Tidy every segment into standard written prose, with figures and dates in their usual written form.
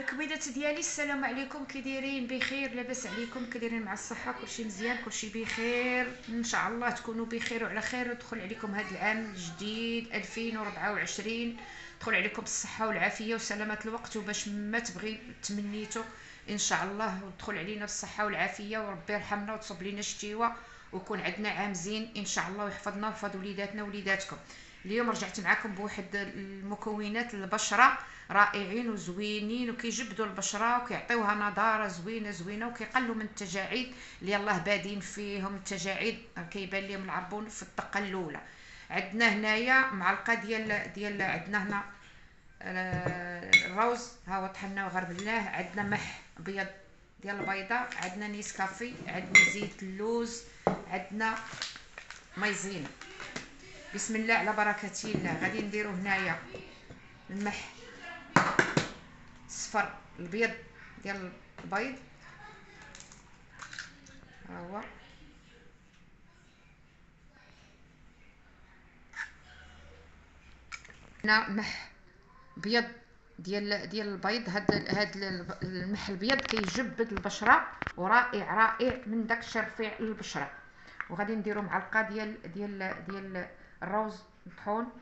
الكبيدات ديالي، السلام عليكم. كي دايرين؟ بخير؟ لاباس عليكم؟ كي دايرين مع الصحه؟ كلشي مزيان؟ كلشي بخير ان شاء الله. تكونوا بخير وعلى خير. ودخل عليكم هذا العام الجديد 2024، دخل عليكم بالصحه والعافيه وسلامه الوقت، وباش ما تبغي تمنيتو ان شاء الله ودخل علينا بالصحه والعافيه، وربي يرحمنا وتصب لينا الشتيوه، ويكون عندنا عام زين ان شاء الله، ويحفظنا ويحفظ وليداتنا ووليداتكم. اليوم رجعت معكم بواحد المكونات البشره رائعين وزوينين، وكيجبدوا البشره وكيعطيوها نضاره زوينه زوينه، وكيقلوا من التجاعيد اللي يلاه بادين فيهم. التجاعيد كيبان لهم العربون في الدقه الاولى. عندنا هنايا معلقه ديال عندنا هنا الروز، ها هو طحناه وغربلناه. عندنا مح ابيض ديال البيضه، عندنا نيسكافي، عندنا زيت اللوز، عندنا مايزينا. بسم الله على بركه الله. غادي نديرو هنايا المح الصفر الابيض ديال البيض، ها هو. هنا مح ابيض ديال البيض. هاد المح الابيض كيجبد البشره ورائع رائع من داك الشرفيع للبشره. وغادي نديرو معلقه ديال الروز مطحون.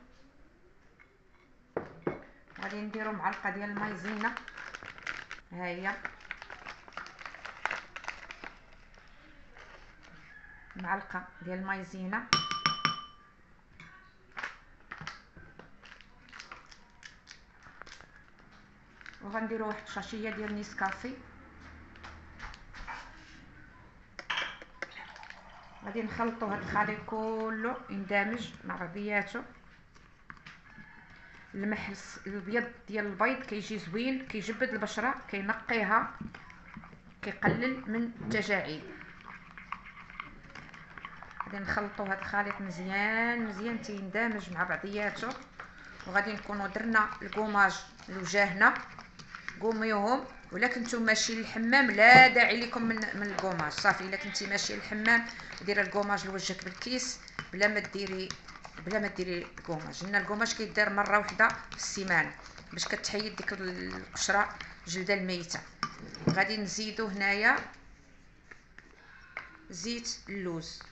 غادي نديرو معلقه ديال المايزينا، ها هي معلقه ديال المايزينا. وغنديرو واحد الشاشيه ديال نيسكافي. غادي نخلطوا هاد الخليط كله يندمج مع بعضياتو. المح الابيض ديال البيض كيجي زوين، كيجبد البشره، كينقيها، كيقلل من التجاعيد. غادي نخلطوا هاد الخليط مزيان مزيان تيندمج مع بعضياتو. وغادي نكونوا درنا الكوماج لوجهنا، قوميوهم. ولا كنتو ماشي للحمام لا داعي لكم من الكوماج، صافي. الا كنتي ماشيه للحمام ديري الكوماج لوجهك بالكيس بلا ما ديري الكوماج، لان الكوماج كيدار مره واحده في السيمانه باش كتحيد ديك القشره الجلده الميته. غادي نزيدو هنايا زيت اللوز،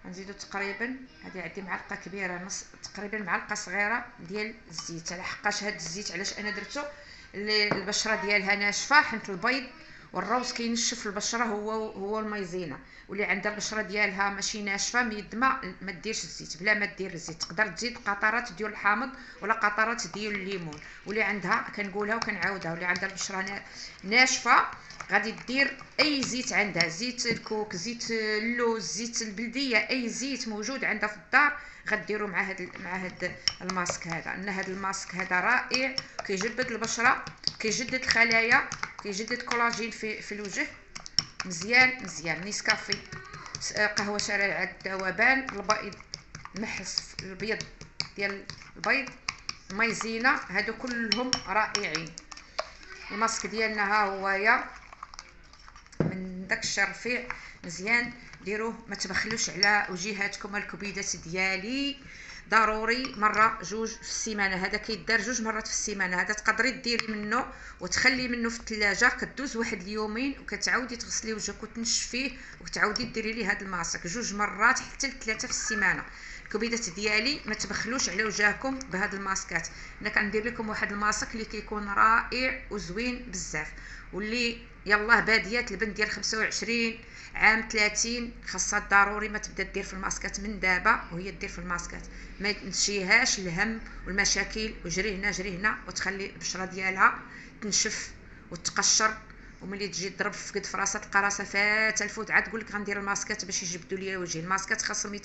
غنزيدو تقريبا، هذه عندي معلقه كبيره، نص تقريبا معلقه صغيره ديال الزيت، على حقاش هذا الزيت علاش انا درتو، البشره ديالها ناشفه، حيت البيض والروز كينشف البشره هو المايزينا. واللي عندها البشره ديالها ماشي ناشفه ميدمه ما ديرش الزيت. بلا ما دير الزيت تقدر تزيد قطرات ديال الحامض ولا قطرات ديال الليمون. واللي عندها كنقولها وكنعاودها، واللي عندها البشره ناشفه غادي دير اي زيت عندها، زيت الكوك، زيت اللوز، زيت البلديه، اي زيت موجود عندها في الدار غديروا مع هاد الماسك هذا. ان هاد الماسك هذا رائع، كيجبد البشره، كيجدد الخلايا، كيجدد كولاجين في الوجه. مزيان مزيان. نيسكافي، قهوه شارع الذوبان، البيض، محس الابيض ديال البيض، مايزينا، هادو كلهم رائعين. الماسك ديالنا ها هويا من داك الشرفيع مزيان. ديروه ما تبخلوش على وجيهاتكم. الكبيدات ديالي ضروري مره جوج في السيمانه، هذا كيدار جوج مرات في السيمانه. هذا تقدري ديري منه وتخلي منه في الثلاجه، كدوز واحد اليومين وكتعاودي تغسلي وجهك وتنشفيه وتعاودي ديري ليه هذا الماسك جوج مرات حتى لثلاثه في السيمانه. الكبيدات ديالي ما تبخلوش على وجهكم بهاد الماسكات. انا كندير لكم واحد الماسك اللي كيكون رائع وزوين بزاف. واللي يلاه باديات البنت ديال 25 عام 30 خاصها ضروري ما تبدا دير في الماسكات من دابا، وهي دير في الماسكات، ما تنشيهاش الهم والمشاكل وجري هنا وتخلي البشره ديالها تنشف وتقشر. وملي تجي تضرب في قد في راسها تلقى راسها فات الفوت، عاد تقول لك غندير الماسكات باش يجبدوا ليا وجهي. الماسكات خاصهم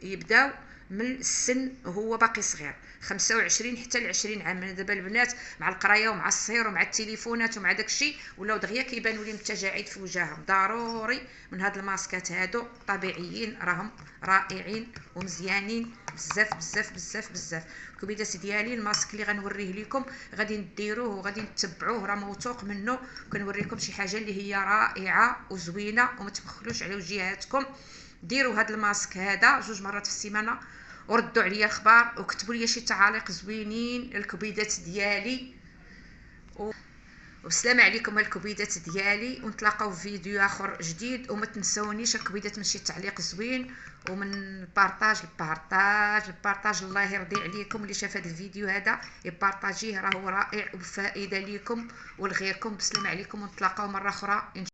يبداو من السن وهو باقي صغير، 25 حتى ل 20 عام. من دابا البنات مع القرايه ومع الصهير ومع التليفونات ومع داكشي ولاو دغيا كيبانوا لهم التجاعيد في وجههم. ضروري من هاد الماسكات هادو طبيعيين، راهم رائعين ومزيانين بزاف بزاف بزاف بزاف. الكبيدات ديالي الماسك اللي غنوريه لكم غادي نديروه وغادي نتبعوه، راه موثوق منه. كنوريكم شي حاجه اللي هي رائعه وزوينه، وما تبخلوش على وجيهاتكم. ديروا هاد الماسك هذا جوج مرات في السيمانه، وردوا عليا الخبار وكتبوا لي شي تعاليق زوينين. الكبيدات ديالي والسلام عليكم الكبيدات ديالي، ونتلاقاو في فيديو اخر جديد. وما تنسونيش الكبيدات من شي تعليق زوين ومن البارطاج الله يرضي عليكم. اللي شاف هذا الفيديو هذا يبارطاجيه، راهو رائع وفائده ليكم ولغيركم. بسلام عليكم، ونتلاقاو مره اخرى.